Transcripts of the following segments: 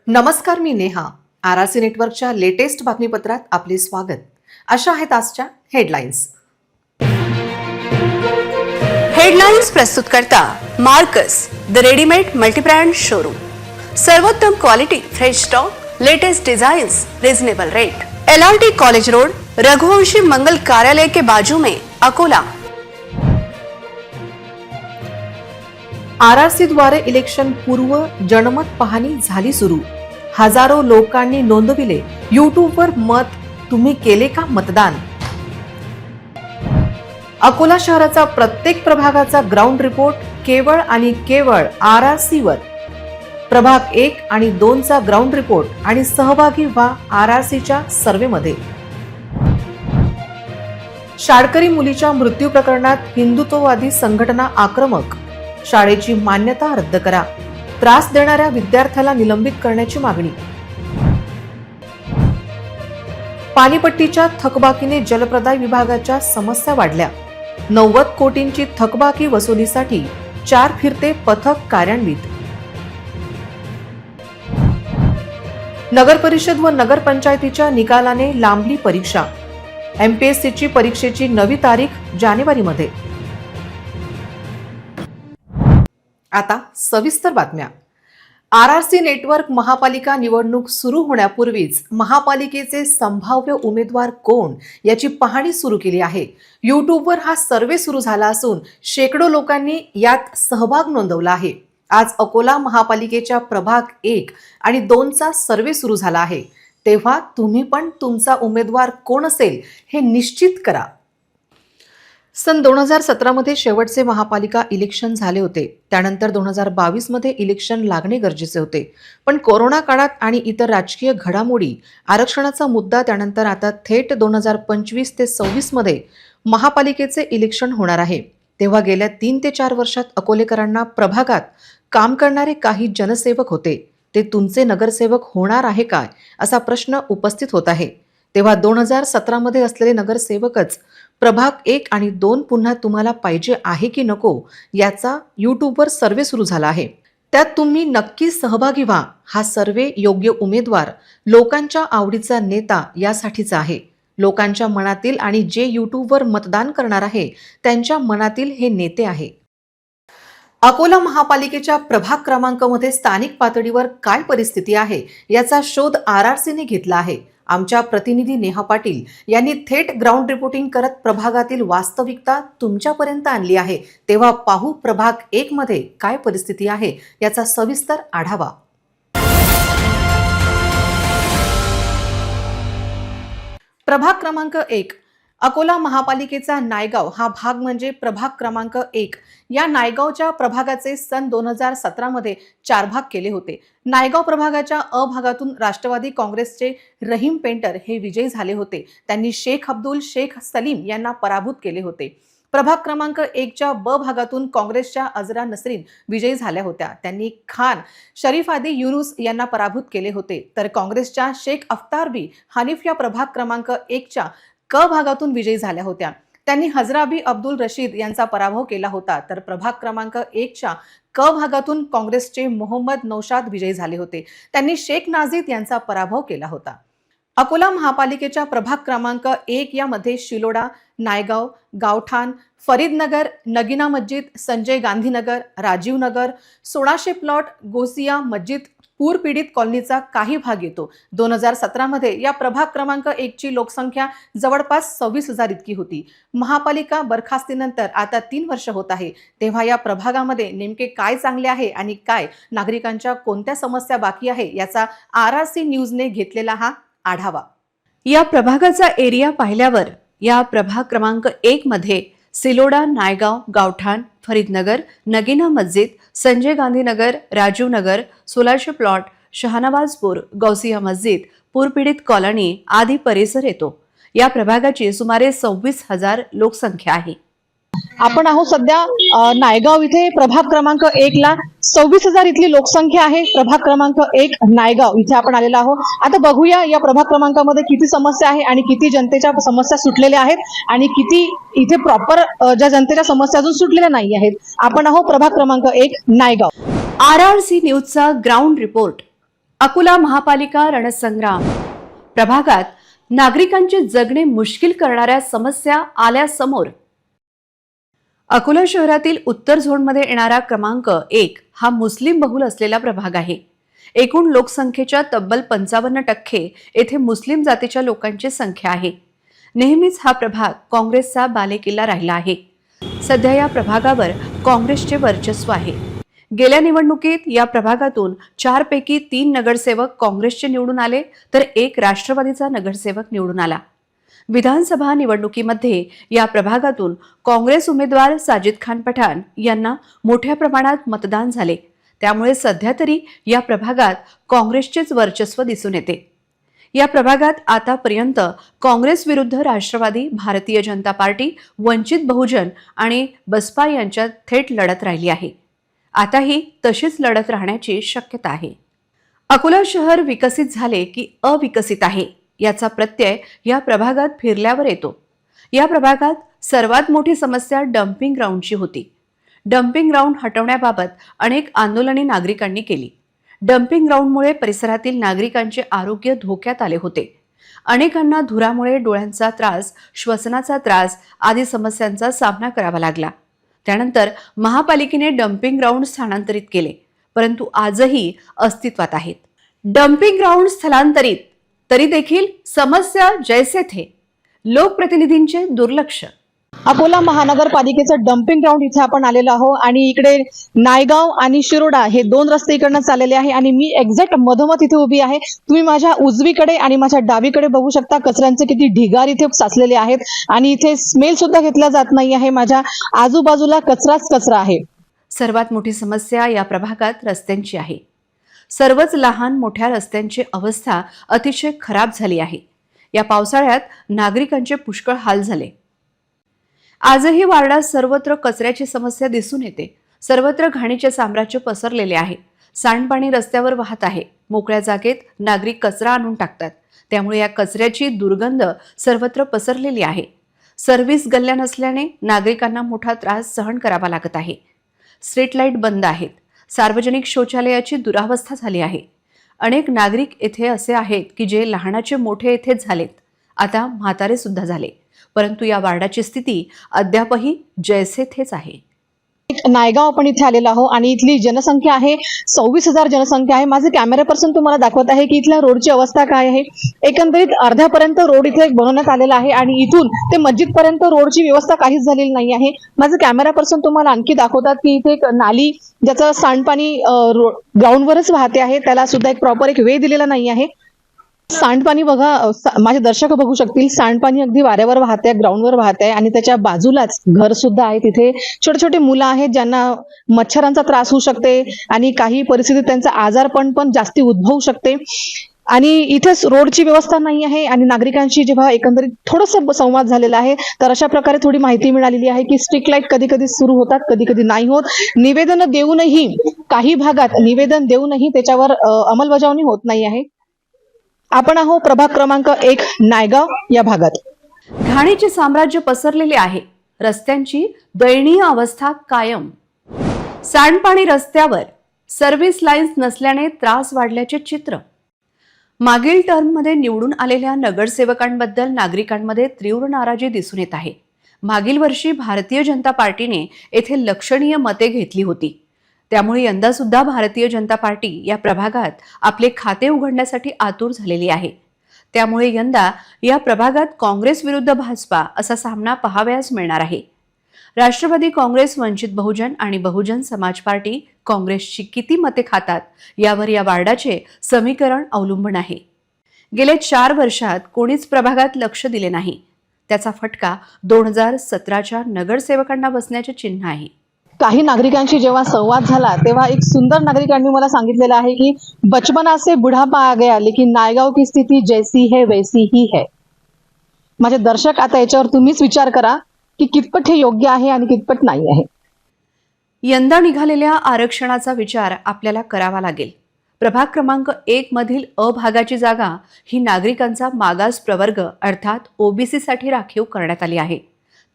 नमस्कार, मी नेहा. आरआरसी नेटवर्कच्या लेटेस्ट बातमीपत्रात आपले स्वागत. अशा आहेत आजच्या हेडलाईन्स. हेडलाईन्स प्रस्तुत करता Marks the readymade multibrand showroom. सर्वोत्तम quality, fresh stock, latest designs, reasonable rate. LRT college road, Raghuvanshi Mangal Karyalay के बाजू में, अकोला. आरआरसी द्वारे इलेक्शन पूर्व जनमत पाहणी झाली सुरू. हजारो लोकांनी नोंदविले यूट्यूबवर मत. तुम्ही केले का मतदान? अकोला शहराचा प्रत्येक प्रभागाचा ग्राउंड रिपोर्ट केवळ आणि केवळ आरआरसी वर. प्रभाग 1 आणि 2 चा ग्राउंड रिपोर्ट आणि सहभागी व्हा आरआरसीच्या सर्व्हेमध्ये. शाळकरी मुलीच्या मृत्यू प्रकरणात हिंदुत्ववादी संघटना आक्रमक. शाळेची मान्यता रद्द करा. त्रास देणाऱ्या विद्यार्थ्याला निलंबित करण्याची मागणी. पाणीपट्टीच्या थकबाकीने जलप्रदाय विभागाच्या समस्या वाढल्या. 90 कोटींची थकबाकी वसुलीसाठी 4 फिरते पथक कार्यान्वित. नगर परिषद व नगर पंचायतीच्या निकालाने लांबली परीक्षा. MPSCची परीक्षेची नवी तारीख जानेवारीमध्ये. आता सविस्तर बातम्या. आरआरसी नेटवर्क महापालिका निवडणूक सुरू होण्यापूर्वीच महापालिकेचे संभाव्य उमेदवार कोण याची पाहणी सुरू केली आहे. यूट्यूबवर हा सर्व्हे सुरू झाला असून शेकडो लोकांनी यात सहभाग नोंदवला आहे. आज अकोला महापालिकेच्या प्रभाग 1 आणि 2 चा सर्व्हे सुरू झाला आहे. तेव्हा तुम्ही पण तुमचा उमेदवार कोण असेल हे निश्चित करा. सन 2017 मध्ये शेवटचे महापालिका इलेक्शन झाले होते. त्यानंतर 2022 मध्ये इलेक्शन लागणे गरजेचे होते. पण कोरोना काळात आणि इतर राजकीय घडामोडी, आरक्षणाचा मुद्दा, त्यानंतर आता थेट 2025 ते 26 मध्ये महापालिकेचे इलेक्शन होणार आहे. तेव्हा गेल्या 3 ते 4 वर्षात अकोलेकरांना प्रभागात काम करणारे काही जनसेवक होते. ते तुमचे नगरसेवक होणार आहे काय असा प्रश्न उपस्थित होत आहे. तेव्हा 2017 मध्ये असलेले नगरसेवकच प्रभाग 1 आणि 2 पुन्हा तुम्हाला पाहिजे आहे की नको याचा यूट्यूबवर सर्व्हे सुरू झाला आहे. त्यात तुम्ही नक्की सहभागी व्हा. हा सर्व्हे योग्य उमेदवार, लोकांच्या आवडीचा नेता यासाठीचा आहे. लोकांच्या मनातील आणि जे यूट्यूबवर मतदान करणार आहे त्यांच्या मनातील हे नेते आहे. अकोला महापालिकेच्या प्रभाग क्रमांकामध्ये स्थानिक पातळीवर काय परिस्थिती आहे याचा शोध आरआरसीने घेतला आहे. आमच्या प्रतिनिधी नेहा पाटील यांनी थेट ग्राउंड रिपोर्टिंग करत प्रभागातील वास्तविकता तुमच्यापर्यंत आणली आहे. तेव्हा पाहू प्रभाग 1 मध्ये काय परिस्थिती आहे याचा सविस्तर आढावा. प्रभाग क्रमांक 1 अकोला महापालिकेचा नायगाव हा भाग म्हणजे प्रभाग क्रमांक 1. या नायगावच्या प्रभागाचे सन 2017 मध्ये 4 भाग केले होते. नायगाव प्रभागाच्या अ भागातून राष्ट्रवादी काँग्रेसचे रहीम पेंटर हे विजयी झाले होते. त्यांनी शेख अब्दुल शेख सलीम यांना पराभूत केले होते. प्रभाग क्रमांक 1 च्या ब भागातून काँग्रेसच्या अजरा नसरीन विजयी झाल्या होत्या. त्यांनी खान शरीफादी युनुस यांना पराभूत केले होते. तर काँग्रेसच्या शेख अफ्तार बी हनीफ या प्रभाग क्रमांक 1 च्या क भागातून विजयी झाल्या होत्या. त्यांनी हजराबी अब्दुल रशीद यांचा पराभव केला होता. तर प्रभाग क्रमांक 1 च्या क भागातून काँग्रेसचे मोहम्मद नौशाद विजयी झाले होते. त्यांनी शेख नाझीद यांचा पराभव केला होता. अकोला महापालिकेच्या प्रभाग क्रमांक 1 यामध्ये शिलोडा, नायगाव, गावठाण, फरीदनगर, नगीना मस्जिद, संजय गांधी नगर, राजीव नगर, 1600 प्लॉट, गोसिया मस्जिद, पूर पीडित कॉलनीचा काही भाग येतो. 2017 मध्ये या प्रभाग क्रमांक 1 ची लोकसंख्या जवळपास 26,000 इतकी होती. महापालिका बरखास्तीनंतर आता 3 वर्ष होत आहे. तेव्हा या प्रभागामध्ये नेमके काय चांगले आहे आणि काय नागरिकांच्या कोणत्या समस्या बाकी आहे याचा आरआरसी न्यूजने घेतलेला हा आढावा. या प्रभागाचा एरिया पाहिल्यावर या प्रभाग क्रमांक 1 मध्ये सिलोडा, नायगाव, गावठाण, फरीदनगर, नगीना मस्जिद, संजय गांधी नगर, राजीव नगर, 1600 प्लॉट, शहानवाजपूर, गौसिया मस्जिद, पूरपीडित कॉलनी आदी परिसर येतो. या प्रभागाची सुमारे 26,000 लोकसंख्या आहे. आपण आहोत सध्या नायगाव इथे. प्रभाग क्रमांक 1 ला 26,000 इथली लोकसंख्या आहे. प्रभाग क्रमांक 1 नायगाव इथे आपण आलेलो आहोत. आता बघूया या प्रभाग क्रमांकामध्ये किती समस्या आहे आणि किती जनतेच्या समस्या सुटलेल्या आहेत आणि किती इथे प्रॉपर ज्या जनतेच्या समस्या अजून सुटलेल्या नाही आहेत. आपण आहोत प्रभाग क्रमांक 1 नायगाव. आरआरसी न्यूजचा ग्राउंड रिपोर्ट. अकोला महापालिका रणसंग्राम प्रभागात नागरिकांचे जगणे मुश्किल करणाऱ्या समस्या आल्या समोर. अकोला शहरातील उत्तर झोनमध्ये येणारा क्रमांक 1 हा मुस्लिम बहुल असलेला प्रभाग आहे. एकूण लोकसंख्येच्या तब्बल 55% येथे मुस्लिम जातीच्या लोकांची संख्या आहे. नेहमीच हा प्रभाग काँग्रेसचा बालेकिल्ला राहिला आहे. सध्या या प्रभागावर काँग्रेसचे वर्चस्व आहे. गेल्या निवडणुकीत या प्रभागातून 4 पैकी 3 नगरसेवक काँग्रेसचे निवडून आले तर 1 राष्ट्रवादीचा नगरसेवक निवडून आला. विधानसभा निवडणुकीमध्ये या प्रभागातून काँग्रेस उमेदवार साजिद खान पठाण यांना मोठ्या प्रमाणात मतदान झाले. त्यामुळे सध्या तरी या प्रभागात काँग्रेसचेच वर्चस्व दिसून येते. या प्रभागात आतापर्यंत काँग्रेस विरुद्ध राष्ट्रवादी, भारतीय जनता पार्टी, वंचित बहुजन आणि बसपा यांच्यात थेट लढत राहिली आहे. आताही तशीच लढत राहण्याची शक्यता आहे. अकोला शहर विकसित झाले की अविकसित आहे याचा प्रत्यय या प्रभागात फिरल्यावर येतो. या प्रभागात सर्वात मोठी समस्या डम्पिंग ग्राउंडची होती. डम्पिंग ग्राउंड हटवण्याबाबत अनेक आंदोलने नागरिकांनी केली. डम्पिंग ग्राउंडमुळे परिसरातील नागरिकांचे आरोग्य धोक्यात आले होते. अनेकांना धुरामुळे डोळ्यांचा त्रास, श्वसनाचा त्रास आदी समस्यांचा सामना करावा लागला. त्यानंतर महापालिकेने डम्पिंग ग्राउंड स्थानांतरित केले, परंतु आजही अस्तित्वात आहेत. डम्पिंग ग्राउंड स्थलांतरित तरी देखील समस्या जैसे थे. लोकप्रतिनिधींचे दुर्लक्ष. अकोला महानगरपालिकेचं डम्पिंग ग्राउंड इथे आपण आलेलो आहोत आणि इकडे नायगाव आणि शिरोडा हे 2 रस्ते इकडनं चाललेले आहे आणि मी एक्झॅक्ट मधोमध इथे उभी आहे. तुम्ही माझ्या उजवीकडे आणि माझ्या डावीकडे बघू शकता कचऱ्यांचे किती ढिगार इथे साचलेले आहेत आणि इथे स्मेल सुद्धा घेतला जात नाही आहे. माझ्या आजूबाजूला कचराच कचरा आहे. सर्वात मोठी समस्या या प्रभागात रस्त्यांची आहे. सर्वच लहान मोठ्या रस्त्यांची अवस्था अतिशय खराब झाली आहे. या पावसाळ्यात नागरिकांचे पुष्कळ हाल झाले. आजही वार्डात सर्वत्र कचऱ्याची समस्या दिसून येते. सर्वत्र घाणीचे साम्राज्य पसरलेले आहे. सांडपाणी रस्त्यावर वाहत आहे. मोकळ्या जागेत नागरिक कचरा आणून टाकतात. त्यामुळे या कचऱ्याची दुर्गंध सर्वत्र पसरलेली आहे. सर्व्हिस गल्ल्या नसल्याने नागरिकांना मोठा त्रास सहन करावा लागत आहे. स्ट्रीट लाईट बंद आहेत. सार्वजनिक शौचालयाची दुरावस्था झाली आहे. अनेक नागरिक येथे असे आहेत की जे लहानाचे मोठे येथेच झालेत, आता म्हातारे सुद्धा झाले. परंतु या वार्डाची स्थिती अद्यापही जैसे थेच आहे. नायगाव आपण इथे आलेलो आहोत आणि इथली जनसंख्या आहे 26,000 जनसंख्या आहे. माझे कॅमेरा पर्सन तुम्हाला दाखवत आहे की इथल्या रोडची अवस्था काय आहे. एकंदरीत अर्ध्यापर्यंत रोड इथे बनवण्यात आलेला आहे आणि इथून ते मस्जिद पर्यंत रोडची व्यवस्था काहीच झालेली नाही आहे. माझे कॅमेरा पर्सन तुम्हाला आणखी दाखवतात की इथे एक नाली ज्याचं सांडपाणी ग्राउंडवरच वाहते आहे. त्याला सुद्धा एक प्रॉपर एक वे दिलेला नाही आहे. सांडपाणी बघा, माझे दर्शक बघू शकतील, सांडपाणी अगदी वाऱ्यावर वाहत आहे, ग्राउंडवर वाहत आहे आणि त्याच्या बाजूलाच घर सुद्धा आहे. तिथे छोटे छोटे मुलं आहेत ज्यांना मच्छरांचा त्रास होऊ शकते आणि काही परिस्थितीत त्यांचा आजारपण पण जास्ती उद्भवू शकते. आणि इथे रोडची व्यवस्था नाही आहे आणि नागरिकांशी जेव्हा एकंदरीत थोडंसं संवाद झालेला आहे तर अशा प्रकारे थोडी माहिती मिळालेली आहे की स्ट्रीट लाईट कधी कधी सुरू होतात, कधी कधी नाही होत. निवेदन देऊनही काही भागात निवेदन देऊनही त्याच्यावर अंमलबजावणी होत नाही आहे. आपण आहोत प्रभाग क्रमांक 1 नायगाव या भागात. घाणीचे साम्राज्य पसरलेले आहे. रस्त्यांची दयनीय अवस्था कायम. सांडपाणी रस्त्यावर. सर्व्हिस लाईन्स नसल्याने त्रास वाढल्याचे चित्र. मागील टर्ममध्ये निवडून आलेल्या नगरसेवकांबद्दल नागरिकांमध्ये तीव्र नाराजी दिसून येत आहे. मागील वर्षी भारतीय जनता पार्टीने येथे लक्षणीय मते घेतली होती. त्यामुळे यंदा सुद्धा भारतीय जनता पार्टी या प्रभागात आपले खाते उघडण्यासाठी आतुर झालेली आहे. त्यामुळे यंदा या प्रभागात काँग्रेस विरुद्ध भाजपा असा सामना पाहावयास मिळणार आहे. राष्ट्रवादी काँग्रेस, वंचित बहुजन आणि बहुजन समाज पार्टी काँग्रेसची किती मते खातात यावर या वार्डाचे समीकरण अवलंबून आहे. गेल्या 4 वर्षात कोणीच प्रभागात लक्ष दिले नाही. त्याचा फटका 2017च्या नगरसेवकांना बसण्याचे चिन्ह आहे. काही नागरिकांशी जेव्हा संवाद झाला तेव्हा एक सुंदर नागरिकांनी मला सांगितलेलं आहे की बचपना से बुढ़ापा आ गया लेकिन नायगाव की स्थिती जैसी है वैसी ही है. माझे दर्शक, आता याच्यावर तुम्हीच विचार करा की कितपत हे योग्य आहे आणि कितपत नाही आहे. यंदा निघालेल्या आरक्षणाचा विचार आपल्याला करावा लागेल. प्रभाग क्रमांक 1 मधील अ भागाची जागा ही नागरिकांचा मागास प्रवर्ग अर्थात ओबीसी साठी राखीव करण्यात आली आहे.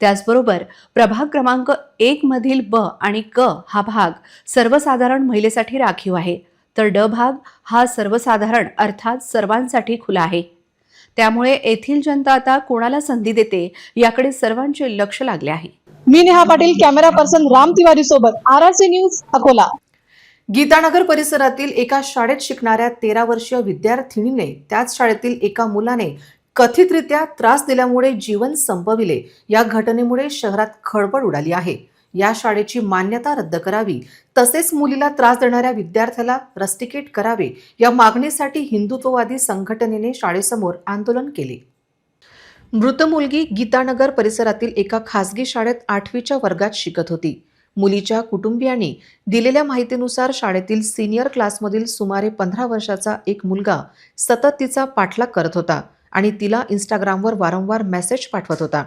त्याचबरोबर प्रभाग क्रमांक 1 मधील ब आणि क हा भाग सर्वसाधारण महिलेसाठी राखीव आहे. तर ड भाग हा सर्वसाधारण अर्थात सर्वांसाठी खुला आहे. त्यामुळे येथील जनता आता कोणाला संधी देते याकडे सर्वांचे लक्ष लागले आहे. मी नेहा पाटील, कॅमेरा पर्सन राम तिवारी सोबत, RRC न्यूज, अकोला. गीतानगर परिसरातील एका शाळेत शिकणाऱ्या 13 वर्षीय विद्यार्थिनीने त्याच शाळेतील एका मुलाने कथितरित्या त्रास दिल्यामुळे जीवन संपविले. या घटनेमुळे शहरात खळबळ उडाली आहे. या शाळेची मान्यता रद्द करावी तसेच मुलीला त्रास देणाऱ्या विद्यार्थ्याला रस्टिकेट करावे या मागणीसाठी हिंदुत्ववादी संघटनेने शाळेसमोर आंदोलन केले. मृत मुलगी गीतानगर परिसरातील एका खासगी शाळेत 8वीच्या वर्गात शिकत होती. मुलीच्या कुटुंबियांनी दिलेल्या माहितीनुसार शाळेतील सिनियर क्लासमधील सुमारे 15 वर्षाचा एक मुलगा सतत तिचा पाठलाग करत होता आणि तिला इंस्टाग्रामवर वारंवार मेसेज पाठवत होता.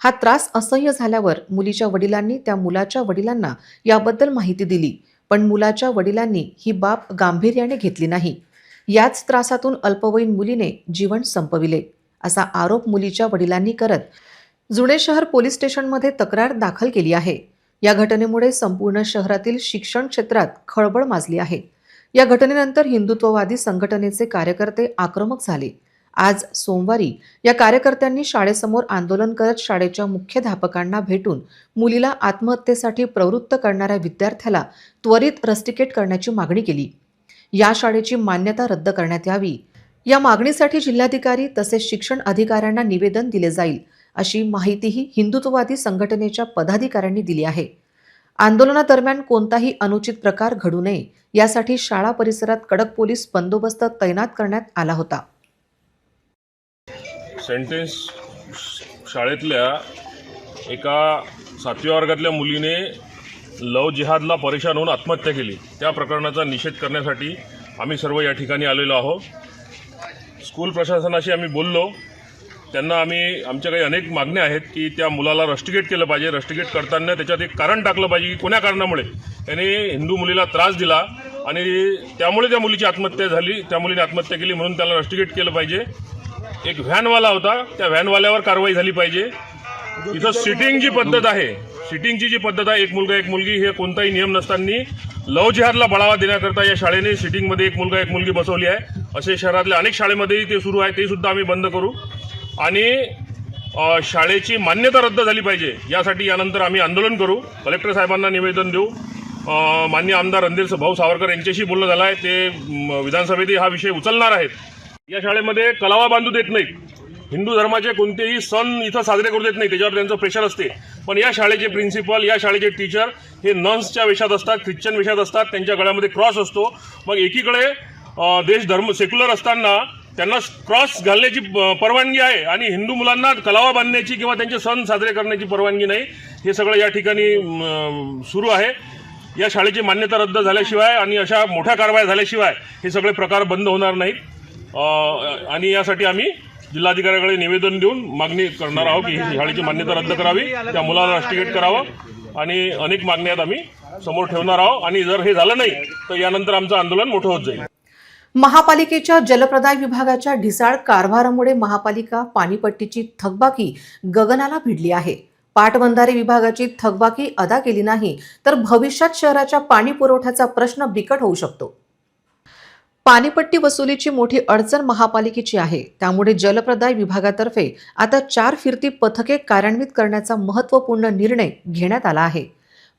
हा त्रास असह्य झाल्यावर मुलीच्या वडिलांनी त्या मुलाच्या वडिलांना याबद्दल माहिती दिली, पण मुलाच्या वडिलांनी ही बाब गांभीर्याने घेतली नाही. याच त्रासातून अल्पवयीन मुलीने जीवन संपविले असा आरोप मुलीच्या वडिलांनी करत जुने शहर पोलीस स्टेशनमध्ये तक्रार दाखल केली आहे. या घटनेमुळे संपूर्ण शहरातील शिक्षण क्षेत्रात खळबळ माजली आहे. या घटनेनंतर हिंदुत्ववादी संघटनेचे कार्यकर्ते आक्रमक झाले. आज सोमवारी या कार्यकर्त्यांनी शाळेसमोर आंदोलन करत शाळेच्या मुख्याध्यापकांना भेटून मुलीला आत्महत्येसाठी प्रवृत्त करणाऱ्या विद्यार्थ्याला त्वरित रस्टिकेट करण्याची मागणी केली. या शाळेची मान्यता रद्द करण्यात यावी या मागणीसाठी जिल्हाधिकारी तसेच शिक्षण अधिकाऱ्यांना निवेदन दिले जाईल अशी माहितीही हिंदुत्ववादी संघटनेच्या पदाधिकाऱ्यांनी दिली आहे. आंदोलनादरम्यान कोणताही अनुचित प्रकार घडू नये यासाठी शाळा परिसरात कडक पोलीस बंदोबस्त तैनात करण्यात आला होता. सेंटेन्स शाळेतल्या एका 7व्या वर्गातल्या मुलीने लव जिहादला परेशान होऊन आत्महत्या केली. त्या प्रकरणाचा निषेध करण्यासाठी आम्ही सर्व या ठिकाणी आलेलो आहोत. स्कूल प्रशासनाशी आम्ही बोललो. त्यांना आमच्या काही अनेक मागण्या आहेत की त्या मुलाला रस्टिकेट केलं पाहिजे. रस्टिकेट करताना त्याच्यात एक कारण टाकलं पाहिजे की कोण्या कारणामुळे त्याने हिंदू मुलीला त्रास दिला आणि त्यामुळे त्या मुलीची आत्महत्या झाली, त्या मुलीने आत्महत्या केली म्हणून त्याला रस्टिकेट केलं पाहिजे. एक व्हॅनवाला होता, त्या व्हॅनवाल्यावर कारवाई झाली पाहिजे. इथं सिटिंगची पद्धत आहे, सिटिंगची जी पद्धत आहे, एक मुलगा एक मुलगी हे कोणताही नियम नसताना लव जिहादला बढावा देण्याकरता या शाळेने सिटिंगमध्ये एक मुलगा एक मुलगी बसवली आहे. असे शहरातल्या अनेक शाळेमध्येही ते सुरू आहे, ते सुद्धा आम्ही बंद करू आणि शाळेची मान्यता रद्द झाली पाहिजे यासाठी यानंतर आम्ही आंदोलन करू. कलेक्टर साहेबांना निवेदन देऊ. माननीय आमदार रणधीर भाऊ सावरकर यांच्याशी बोलणं झालं आहे, ते विधानसभेतही हा विषय उचलणार आहेत. या शाळेमध्ये कलावा बांधू देत नाहीत. हिंदू धर्माचे कोणतेही सण इथं साजरे करू देत नाही, त्याच्यावर त्यांचं प्रेशर असते. पण या शाळेचे प्रिन्सिपल, या शाळेचे टीचर हे नन्सच्या वेशात असतात, ख्रिश्चन वेशात असतात, त्यांच्या गळ्यामध्ये क्रॉस असतो. मग एकीकडे देश धर्म सेक्युलर असताना त्यांना क्रॉस घालण्याची परवानगी आहे आणि हिंदू मुलांना कलावा बांधण्याची किंवा त्यांचे सण साजरे करण्याची परवानगी नाही. हे सगळं या ठिकाणी सुरू आहे. या शाळेची मान्यता रद्द झाल्याशिवाय आणि अशा मोठ्या कारवाया झाल्याशिवाय हे सगळे प्रकार बंद होणार नाहीत. आणि यासाठी आम्ही जिल्हाधिकाऱ्याकडे निवेदन देऊन मागणी करणार आहोत की ही शाळेची मान्यता रद्द करावी, त्या मुलाला रस्टिकेट करावं आणि अनेक मागण्या आम्ही समोर ठेवणार आहोत. आणि जर हे झालं नाही तर यानंतर आमचं आंदोलन मोठं होत जाईल. महापालिकेच्या जलप्रदाय विभागाच्या ढिसाळ कारभारामुळे महापालिका पाणीपट्टीची थकबाकी गगनाला भिडली आहे. पाटबंधारे विभागाची थकबाकी अदा केली नाही तर भविष्यात शहराच्या पाणी पुरवठ्याचा प्रश्न बिकट होऊ शकतो. पाणीपट्टी वसुलीची मोठी अडचण महापालिकेची आहे. त्यामुळे जलप्रदाय विभागातर्फे आता 4 फिरती पथके कार्यान्वित करण्याचा महत्त्वपूर्ण निर्णय घेण्यात आला आहे.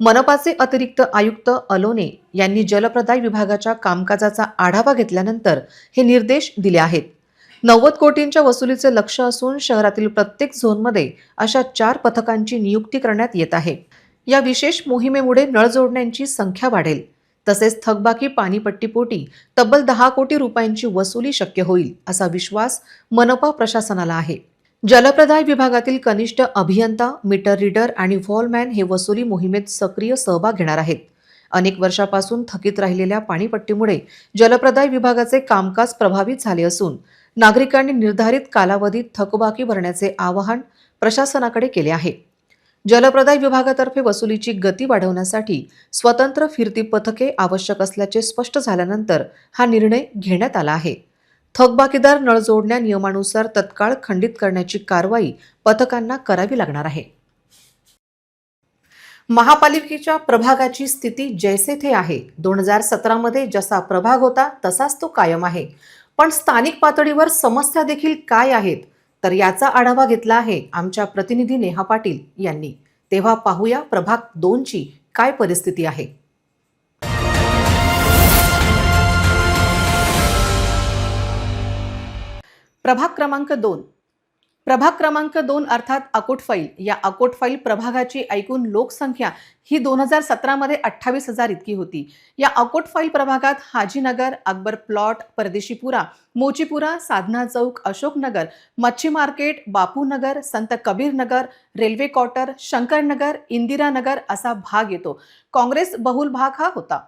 मनपाचे अतिरिक्त आयुक्त अलोने यांनी जलप्रदाय विभागाच्या कामकाजाचा आढावा घेतल्यानंतर हे निर्देश दिले आहेत. 90 कोटींच्या वसुलीचे लक्ष्य असून शहरातील प्रत्येक झोनमध्ये अशा 4 पथकांची नियुक्ती करण्यात येत आहे. या विशेष मोहिमेमुळे नळ जोडण्यांची संख्या वाढेल. तसेच थकबाकी पाणीपट्टीपोटी तब्बल 10 कोटी रुपयांची वसुली शक्य होईल असा विश्वास मनपा प्रशासनाला आहे. जलप्रदाय विभागातील कनिष्ठ अभियंता, मीटर रीडर आणि व्हॉलमॅन हे वसुली मोहिमेत सक्रिय सहभाग घेणार आहेत. अनेक वर्षापासून थकीत राहिलेल्या पाणीपट्टीमुळे जलप्रदाय विभागाचे कामकाज प्रभावित झाले असून नागरिकांनी निर्धारित कालावधीत थकबाकी भरण्याचे आवाहन प्रशासनाकडे केले आहे. जलप्रदाय विभागातर्फे वसुलीची गती वाढवण्यासाठी स्वतंत्र फिरती पथके आवश्यक असल्याचे स्पष्ट झाल्यानंतर हा निर्णय घेण्यात आला आहे. थकबाकीदार नळ जोडण्या नियमानुसार तत्काळ खंडित करण्याची कारवाई पथकांना करावी लागणार आहे. महापालिकेच्या प्रभागाची स्थिती जैसे थे आहे. 2017 मध्ये जसा प्रभाग होता तसाच तो कायम आहे. पण स्थानिक पातळीवर समस्या देखील काय आहेत तर याचा आढावा घेतला आहे आमच्या प्रतिनिधी नेहा पाटील यांनी. तेव्हा पाहूया प्रभाग 2 ची काय परिस्थिती आहे. प्रभाग क्रमांक 2. प्रभाग क्रमांक 2 अर्थात अकोटफैल. या अकोटफैल प्रभागाची एकूण लोकसंख्या ही 2017 मध्ये 28,000 इतकी होती. या अकोटफैल प्रभागात हाजीनगर, अकबर प्लॉट, परदेशीपुरा, मोचीपुरा, साधना चौक, अशोकनगर, मच्छी मार्केट, बापूनगर, संत कबीर नगर, रेल्वे क्वार्टर, शंकरनगर, इंदिरानगर असा भाग येतो. काँग्रेस बहुल भाग हा होता.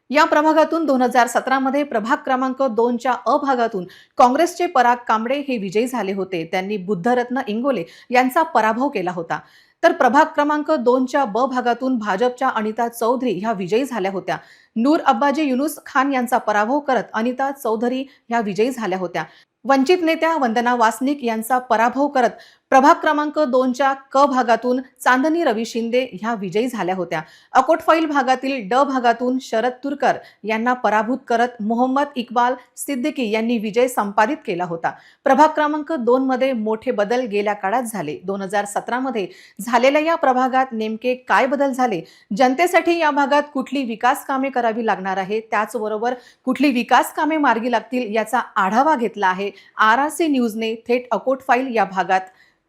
या प्रभागातून 2017 मध्ये प्रभाग क्रमांक 2 च्या अ भागातून काँग्रेसचे पराग कांबळे हे विजयी झाले होते. त्यांनी बुद्धरत्न इंगोले यांचा पराभव केला होता. तर प्रभाग क्रमांक 2 च्या ब भागातून भाजपच्या अनिता चौधरी ह्या विजयी झाल्या होत्या. नूर अब्बाजी युनुस खान यांचा पराभव करत अनिता चौधरी ह्या विजयी झाल्या होत्या. वंचित नेत्या वंदना वासनिक यांचा पराभव करत प्रभाग क्रमांक 2 च्या क भागातून चांदनी रवी शिंदे ह्या विजयी झाल्या होत्या. अकोटफैल भागातील ड भागातून शरद तुरकर यांना पराभूत करत मोहम्मद इक्बाल सिद्दीकी यांनी विजय संपादित केला होता. प्रभाग क्रमांक 2 मध्ये मोठे बदल गेल्या काळात झाले. 2017 मध्ये झालेल्या या प्रभागात नेमके काय बदल झाले, जनतेसाठी या भागात कुठली विकास कामे करावी लागणार आहे, त्याचबरोबर कुठली विकास कामे मार्गी लागतील याचा आढावा घेतला आहे RRC न्यूजने थेट अकोटफैल या भागात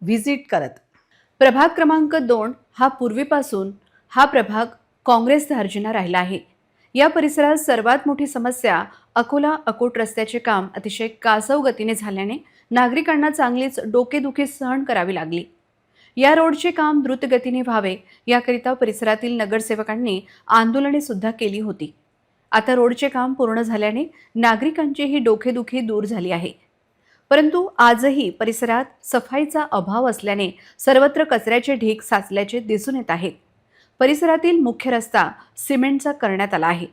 व्हिजिट करत. प्रभाग क्रमांक 2 हा पूर्वीपासून हा प्रभाग काँग्रेस धार्जिना राहिला आहे. या परिसरात सर्वात मोठी समस्या अकोला अकोट रस्त्याचे काम अतिशय कासव गतीने झाल्याने नागरिकांना चांगलीच डोकेदुखी सहन करावी लागली. या रोडचे काम द्रुत गतीने व्हावे याकरिता परिसरातील नगरसेवकांनी आंदोलने सुद्धा केली होती. आता रोडचे काम पूर्ण झाल्याने नागरिकांची ही डोकेदुखी दूर झाली आहे. परंतु आजही परिसरात सफाईचा अभाव असल्याने सर्वत्र कचऱ्याचे ढीग साचल्याचे दिसून येत आहेत. परिसरातील मुख्य रस्ता सिमेंटचा करण्यात आला आहे,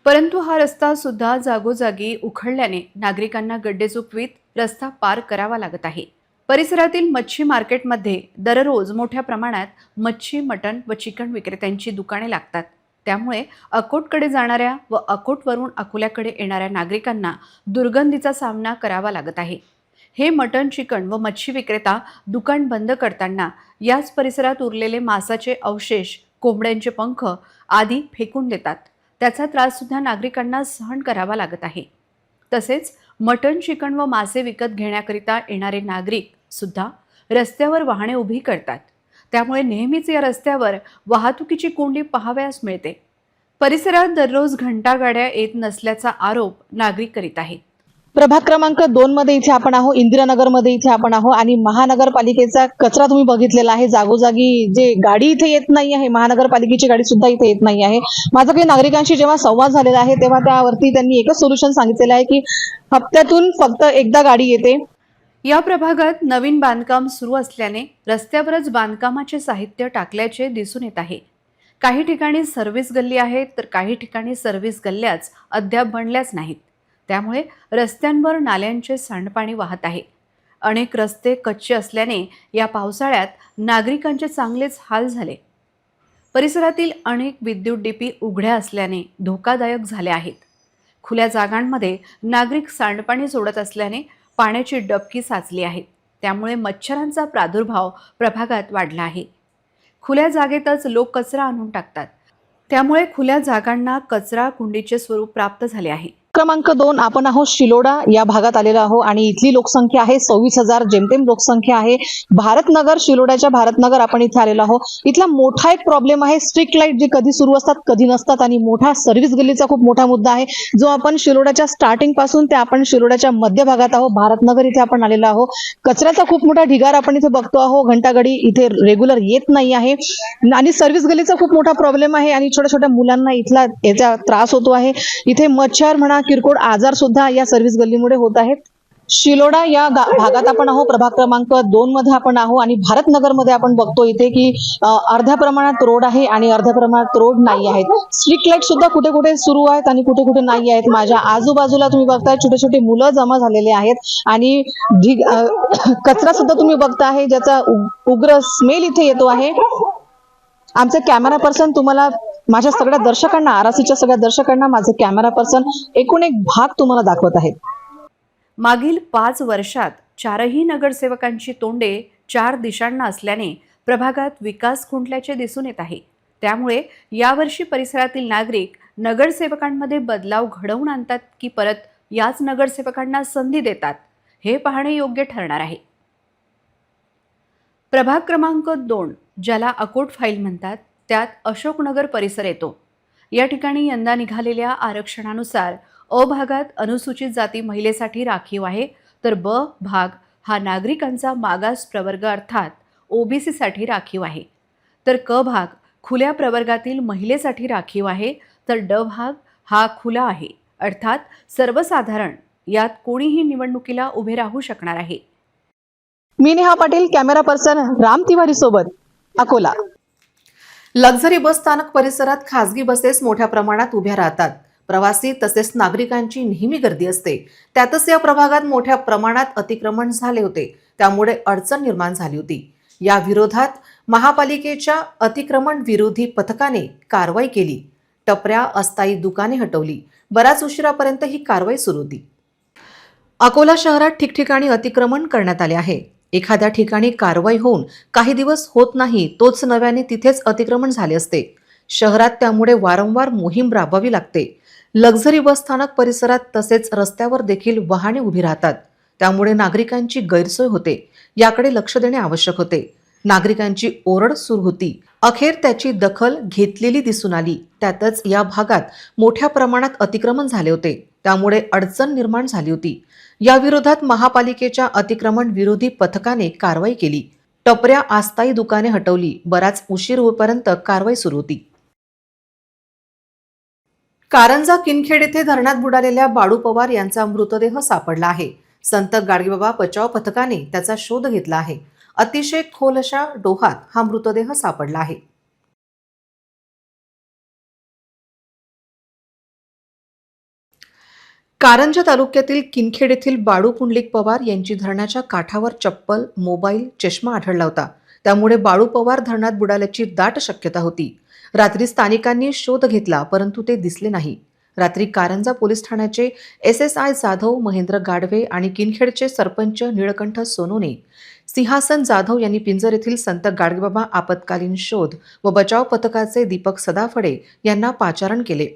परंतु हा रस्ता सुद्धा जागोजागी उखडल्याने नागरिकांना गड्डे चुकवीत रस्ता पार करावा लागत आहे. परिसरातील मच्छी मार्केटमध्ये दररोज मोठ्या प्रमाणात मच्छी, मटण व चिकन विक्रेत्यांची दुकाने लागतात. त्यामुळे अकोटकडे जाणाऱ्या व अकोटवरून अकोल्याकडे येणाऱ्या नागरिकांना दुर्गंधीचा सामना करावा लागत आहे. हे मटण, चिकन व मच्छी विक्रेता दुकान बंद करताना याच परिसरात उरलेले मांसाचे अवशेष, कोंबड्यांचे पंख आदी फेकून देतात. त्याचा त्रास सुद्धा नागरिकांना सहन करावा लागत आहे. तसेच मटण, चिकन व मासे विकत घेण्याकरिता येणारे नागरिक सुद्धा रस्त्यावर वाहने उभी करतात. त्यामुळे नेहमीच या रस्त्यावर वाहतुकीची कोंडी पाहावयास मिळते. परिसरात दररोज घंटागाड्या येत नसल्याचा आरोप नागरिक करीत आहेत. प्रभाग क्रमांक 2 मध्ये इथे आपण आहोत, इंदिरानगर मध्ये इथे आपण आहोत आणि महानगरपालिकेचा कचरा तुम्ही बघितलेला आहे. जागोजागी जे गाडी इथे येत नाही आहे, महानगरपालिकेची गाडी सुद्धा इथे येत नाही आहे. माझा काही नागरिकांशी जेव्हा संवाद झालेला आहे तेव्हा त्यावरती त्यांनी एकच सोल्युशन सांगितलेलं आहे की हप्त्यातून फक्त एकदा गाडी येते. या प्रभागात नवीन बांधकाम सुरू असल्याने रस्त्यावरच बांधकामाचे साहित्य टाकल्याचे दिसून येत आहे. काही ठिकाणी सर्व्हिस गल्ली आहेत तर काही ठिकाणी सर्व्हिस गल्ल्याच अद्याप बनल्याच नाहीत. त्यामुळे रस्त्यांवर नाल्यांचे सांडपाणी वाहत आहे. अनेक रस्ते कच्चे असल्याने या पावसाळ्यात नागरिकांचे चांगलेच हाल झाले. परिसरातील अनेक विद्युत डीपी उघड्या असल्याने धोकादायक झाल्या आहेत. खुल्या जागांमध्ये नागरिक सांडपाणी सोडत असल्याने पाण्याची डबकी साचली आहे. त्यामुळे मच्छरांचा प्रादुर्भाव प्रभागात वाढला आहे. खुल्या जागेतच लोक कचरा आणून टाकतात. त्यामुळे खुल्या जागांना कचरा कुंडीचे स्वरूप प्राप्त झाले आहे. क्रमांक 2 आपण आहोत शिलोडा या भागात आलेलो आहोत आणि इथली लोकसंख्या आहे 26,000 जेमतेम लोकसंख्या आहे. भारतनगर, शिलोड्याच्या भारतनगर आपण इथे आलेलो आहोत. इथला मोठा एक प्रॉब्लेम आहे स्ट्रीट लाईट जे कधी सुरू असतात कधी नसतात आणि मोठा सर्व्हिस गल्लीचा खूप मोठा मुद्दा आहे जो आपण शिलोड्याच्या स्टार्टिंग पासून ते आपण शिलोड्याच्या मध्य भागात आहोत. भारतनगर इथे आपण आलेलो आहोत. कचऱ्याचा खूप मोठा ढिगार आपण इथे बघतो आहोत. घंटागाडी इथे रेग्युलर येत नाही आहे आणि सर्व्हिस गल्लीचा खूप मोठा प्रॉब्लेम आहे आणि छोट्या छोट्या मुलांना इथला याचा त्रास होतो आहे. इथे मच्छर म्हणा, किरकोळ आजार सुद्धा या सर्व्हिस गल्लीमुळे होत आहेत. शिलोडा या भागात आपण आहोत. प्रभाग क्रमांक 2 मध्ये आपण आहोत आणि भारतनगर मध्ये आपण बघतो इथे की अर्ध्या प्रमाणात रोड आहे आणि अर्ध्या प्रमाणात रोड नाही आहेत. स्ट्रीट लाईट सुद्धा कुठे कुठे सुरू आहेत आणि कुठे कुठे नाही आहेत. माझ्या आजूबाजूला तुम्ही बघताय छोटे छोटे मुलं जमा झालेले आहेत आणि कचरा सुद्धा तुम्ही बघताय ज्याचा उग्र स्मेल इथे येतो आहे. आमचे कॅमेरा पर्सन तुम्हाला माझ्या सगळ्या दर्शकांना, आरआरसीच्या सगळ्या दर्शकांना माझे कॅमेरा पर्सन एकूण एक भाग तुम्हाला दाखवत आहेत. मागील 5 वर्षात 4ही नगरसेवकांची तोंडे 4 दिशांना असल्याने प्रभागात विकास खुंटल्याचे दिसून येत आहे. त्यामुळे यावर्षी परिसरातील नागरिक नगरसेवकांमध्ये बदलाव घडवून आणतात की परत याच नगरसेवकांना संधी देतात, हे पाहणे योग्य ठरणार आहे. प्रभाग क्रमांक 2, ज्याला अकोट फाईल म्हणतात, त्यात अशोकनगर परिसर येतो. या ठिकाणी यंदा निघालेल्या आरक्षणानुसार अ भागात अनुसूचित जाती महिलेसाठी राखीव आहे, तर ब भाग हा नागरिकांचा मागास प्रवर्ग अर्थात ओबीसीसाठी राखीव आहे, तर क भाग खुल्या प्रवर्गातील महिलेसाठी राखीव आहे, तर ड भाग हा खुला आहे अर्थात सर्वसाधारण. यात कोणीही निवडणुकीला उभे राहू शकणार आहे. मी नेहा पाटील, कॅमेरा पर्सन राम तिवारी सोबत, अकोला. लक्झरी बस स्थानक परिसरात खासगी बसेस मोठ्या प्रमाणात उभ्या राहतात. प्रवासी तसेच नागरिकांची नेहमी गर्दी असते. त्यातच या प्रभागात मोठ्या प्रमाणात अतिक्रमण झाले होते, त्यामुळे अडचण निर्माण झाली होती. या विरोधात महापालिकेच्या अतिक्रमण विरोधी पथकाने कारवाई केली. टपऱ्या, अस्थायी दुकाने हटवली. बराच उशिरापर्यंत ही कारवाई सुरू होती. अकोला शहरात ठिकठिकाणी अतिक्रमण करण्यात आले आहे. एखाद्या ठिकाणी कारवाई होऊन काही दिवस होत नाही, तोच नव्याने तिथेच अतिक्रमण झाले असते. शहरात त्यामुळे वारंवार मोहीम राबवावी लागते. लक्झरी बस स्थानक परिसरात तसेच रस्त्यावर देखील वाहने उभी राहतात, त्यामुळे नागरिकांची गैरसोय होते. याकडे लक्ष देणे आवश्यक होते. नागरिकांची ओरड सुरू होती. अखेर त्याची दखल घेतलेली दिसून आली. त्यातच या भागात मोठ्या प्रमाणात अतिक्रमण झाले होते, त्यामुळे अडचण निर्माण झाली होती. या विरोधात महापालिकेच्या अतिक्रमण विरोधी पथकाने कारवाई केली. टपऱ्या, अस्थायी दुकाने हटवली. बराच उशीर होईपर्यंत कारवाई सुरू होती. कारंजा किनखेड येथे धरणात बुडालेल्या बाळू पवार यांचा मृतदेह सापडला आहे. संत गाडगेबाबा बचाव पथकाने त्याचा शोध घेतला आहे. अतिशय खोल अशा डोहात हा मृतदेह सापडला आहे. कारंजा तालुक्यातील किनखेड येथील बाळू पुंडलिक पवार यांची धरणाच्या काठावर चप्पल, मोबाईल, चष्मा आढळला होता. त्यामुळे बाळू पवार धरणात बुडाल्याची दाट शक्यता होती. रात्री स्थानिकांनी शोध घेतला, परंतु ते दिसले नाही. रात्री कारंजा पोलीस ठाण्याचे SSI जाधव, महेंद्र गाडवे आणि किनखेडचे सरपंच निळकंठ सोनोने, सिंहासन जाधव यांनी पिंजर येथील संत गाडगेबाबा आपत्कालीन शोध व बचाव पथकाचे दीपक सदाफळे यांना पाचारण केले.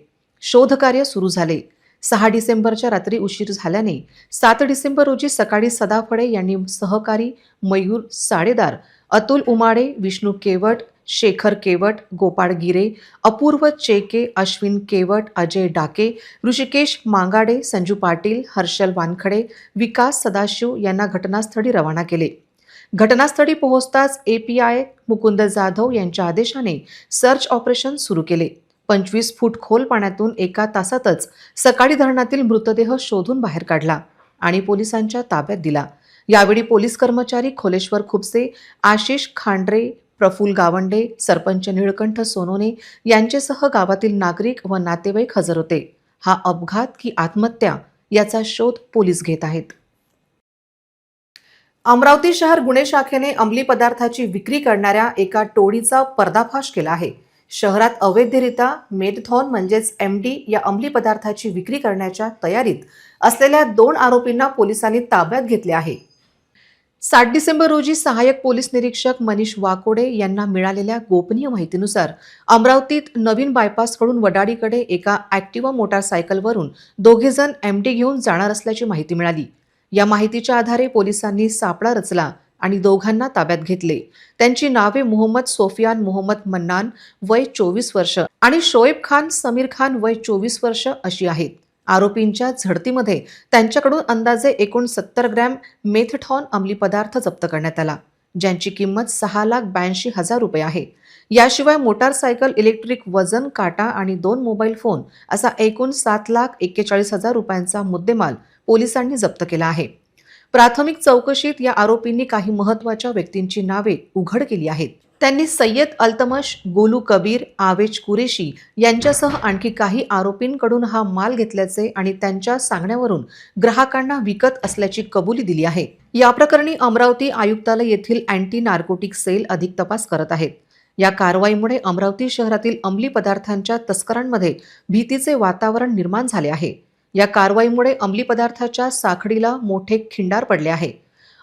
शोधकार्य सुरू झाले. 6 डिसेंबरच्या रात्री उशीर झाल्याने 7 डिसेंबर रोजी सकाळी सदाफळे यांनी सहकारी मयूर साडेदार, अतुल उमाडे, विष्णू केवट, शेखर केवट, गोपाळ गिरे, अपूर्व चेके, अश्विन केवट, अजय डाके, ऋषिकेश मांगाडे, संजू पाटील, हर्षल वानखडे, विकास सदाशिव यांना घटनास्थळी रवाना केले. घटनास्थळी पोहोचताच API मुकुंद जाधव यांच्या आदेशाने सर्च ऑपरेशन सुरू केले. 25 फूट खोल पाण्यातून 1 तासातच सकाळी धरणातील मृतदेह शोधून बाहेर काढला आणि पोलिसांच्या ताब्यात दिला. यावेळी पोलीस कर्मचारी खोलेश्वर खुपसे, आशिष खांड्रे, प्रफुल्ल गावंडे, सरपंच निळकंठ सोनोने यांच्यासह गावातील नागरिक व नातेवाईक हजर होते. हा अपघात की आत्महत्या याचा शोध पोलीस घेत आहेत. अमरावती शहर गुन्हे शाखेने अंमली पदार्थाची विक्री करणाऱ्या एका टोळीचा पर्दाफाश केला आहे. शहरात अवैधरित्या मेथथॉन म्हणजेच MD या अंमली पदार्थाची विक्री करण्याच्या तयारीत असलेल्या 2 आरोपींना पोलिसांनी ताब्यात घेतले आहे. 7 डिसेंबर रोजी सहाय्यक पोलीस निरीक्षक मनीष वाकोडे यांना मिळालेल्या गोपनीय माहितीनुसार अमरावतीत नवीन बायपासकडून वडाळीकडे एका ॲक्टिवा मोटारसायकलवरून 2 जण MD घेऊन जाणार असल्याची माहिती मिळाली. या माहितीच्या आधारे पोलिसांनी सापळा रचला आणि दोघांना ताब्यात घेतले. त्यांची नावे मोहम्मद सोफियान मोहम्मद मन्नान वय 24 वर्ष आणि शोएब खान समीर खान वय 24 वर्ष अशी आहेत. आरोपींच्या झडतीमध्ये त्यांच्याकडून अंदाजे 69 ग्रॅम मेथथॉन अंमली पदार्थ जप्त करण्यात आला, ज्यांची किंमत 6,82,000 रुपये आहे. याशिवाय मोटारसायकल, इलेक्ट्रिक वजन काटा आणि 2 मोबाईल फोन असा एकूण 7,41,000 रुपयांचा मुद्देमाल पोलिसांनी जप्त केला आहे. प्राथमिक चौकशीत या आरोपींनी काही महत्त्वाच्या व्यक्तींची नावे उघड केली आहेत. त्यांनी सय्यद अल्तमश, गोलू कबीर, आवेज कुरेशी यांच्यासह आणखी काही आरोपींकडून हा माल घेतल्याचे आणि त्यांच्या सांगण्यावरून ग्राहकांना विकत असल्याची कबुली दिली आहे. या प्रकरणी अमरावती आयुक्तालय येथील अँटी नार्कोटिक सेल अधिक तपास करत आहेत. या कारवाईमुळे अमरावती शहरातील अंमली पदार्थांच्या तस्करांमध्ये भीतीचे वातावरण निर्माण झाले आहे. या कारवाईमुळे अंमली पदार्थाच्या साखळीला मोठे खिंडार पडले आहे.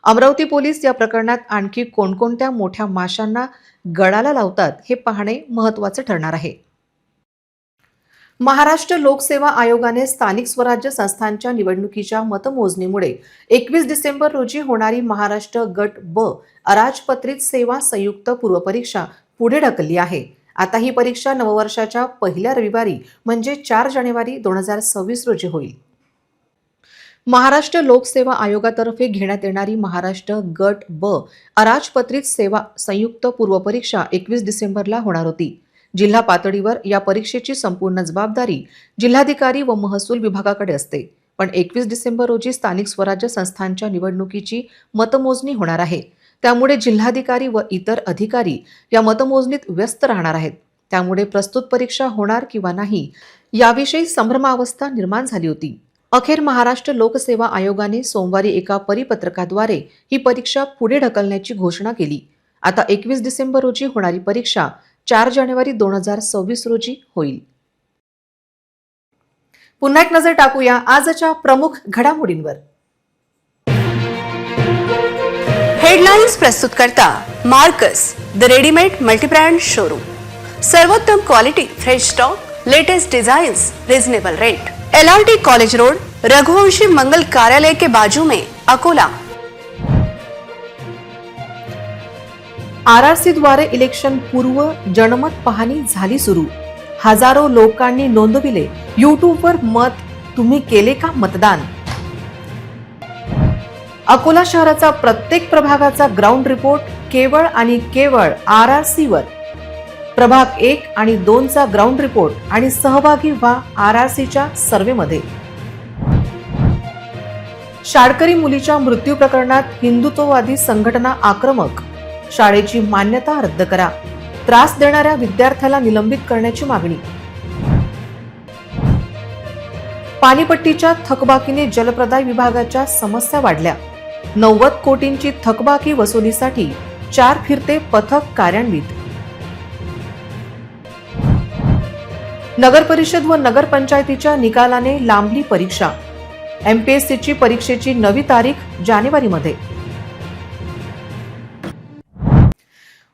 अमरावती पोलीस या प्रकरणात आणखी कोणकोणत्या मोठ्या माशांना गळाला लावतात हे पाहणे महत्त्वाचे ठरणार आहे. महाराष्ट्र लोकसेवा आयोगाने स्थानिक स्वराज्य संस्थांच्या निवडणुकीच्या मतमोजणीमुळे 21 डिसेंबर रोजी होणारी महाराष्ट्र गट ब अराजपत्रित सेवा संयुक्त पूर्वपरीक्षा पुढे ढकलली आहे. आता ही परीक्षा नववर्षाच्या पहिल्या रविवारी म्हणजे 4 जानेवारी 2026 रोजी होईल. महाराष्ट्र लोकसेवा आयोगातर्फे घेण्यात येणारी महाराष्ट्र गट ब अराजपत्रित सेवा संयुक्त पूर्वपरीक्षा 21 डिसेंबरला होणार होती. जिल्हा पातळीवर या परीक्षेची संपूर्ण जबाबदारी जिल्हाधिकारी व महसूल विभागाकडे असते. पण 21 डिसेंबर रोजी स्थानिक स्वराज्य संस्थांच्या निवडणुकीची मतमोजणी होणार आहे. त्यामुळे जिल्हाधिकारी व इतर अधिकारी या मतमोजणीत व्यस्त राहणार आहेत. त्यामुळे प्रस्तुत परीक्षा होणार किंवा नाही याविषयी संभ्रमावस्था निर्माण झाली होती. अखेर महाराष्ट्र लोकसेवा आयोगाने सोमवारी एका परिपत्रकाद्वारे ही परीक्षा पुढे ढकलण्याची घोषणा केली. आता 21 डिसेंबर रोजी होणारी परीक्षा 4 जानेवारी 2026 रोजी होईल. पुन्हा एक नजर टाकूया आजच्या प्रमुख घडामोडींवर. हेडलाईन्स प्रस्तुत करता Marks the readymade multibrand showroom. सर्वोत्तम quality, fresh stock, latest designs, reasonable rate. LRT college road, Raghuvanshi Mangal Karyalay के बाजू में, अकोला. आरआरसी द्वारे इलेक्शन पूर्व जनमत पाहणी झाली सुरू. हजारो लोकांनी नोंदविले यूट्यूबवर मत. तुम्ही केले का मतदान? अकोला शहराचा प्रत्येक प्रभागाचा ग्राउंड रिपोर्ट केवळ आणि केवळ आरआरसी वर. प्रभाग 1 आणि 2 चा ग्राउंड रिपोर्ट आणि सहभागी व्हा आरआरसीच्या सर्व्हेमध्ये. शाळकरी मुलीच्या मृत्यू प्रकरणात हिंदुत्ववादी संघटना आक्रमक. शाळेची मान्यता रद्द करा. त्रास देणाऱ्या विद्यार्थ्याला निलंबित करण्याची मागणी. पाणीपट्टीच्या थकबाकीने जलप्रदाय विभागाच्या समस्या वाढल्या. 90 कोटींची थकबाकी वसुलीसाठी 4 फिरते पथक कार्यान्वित. नगर परिषद व नगर पंचायतीच्या निकालाने लांबली परीक्षा. MPSCची परीक्षेची नवी तारीख जानेवारीमध्ये.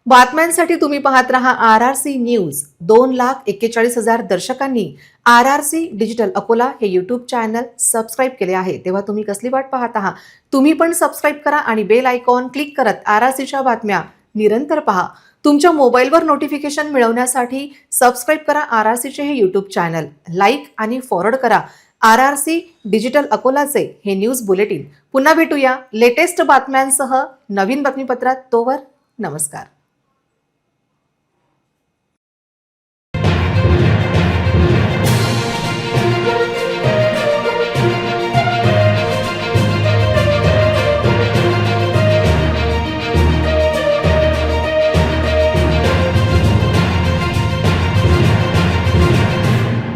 बातम्यांसाठी तुम्ही पाहत रहा आरआरसी न्यूज. 2,41,000 दर्शकांनी आरआरसी डिजिटल अकोला हे यूट्यूब चॅनल सबस्क्राईब केले आहे. तेव्हा तुम्ही कसली वाट पाहत आहात? तुम्ही पण सबस्क्राईब करा आणि बेल आयकॉन क्लिक करत आरआरसीच्या बातम्या निरंतर पहा. तुमच्या मोबाईलवर नोटिफिकेशन मिळवण्यासाठी सबस्क्राईब करा आरआरसीचे हे यूट्यूब चॅनल. लाईक आणि फॉरवर्ड करा आरआरसी डिजिटल अकोलाचे हे न्यूज बुलेटिन. पुन्हा भेटूया लेटेस्ट बातम्यांसह नवीन बातमीपत्रात. तोवर नमस्कार.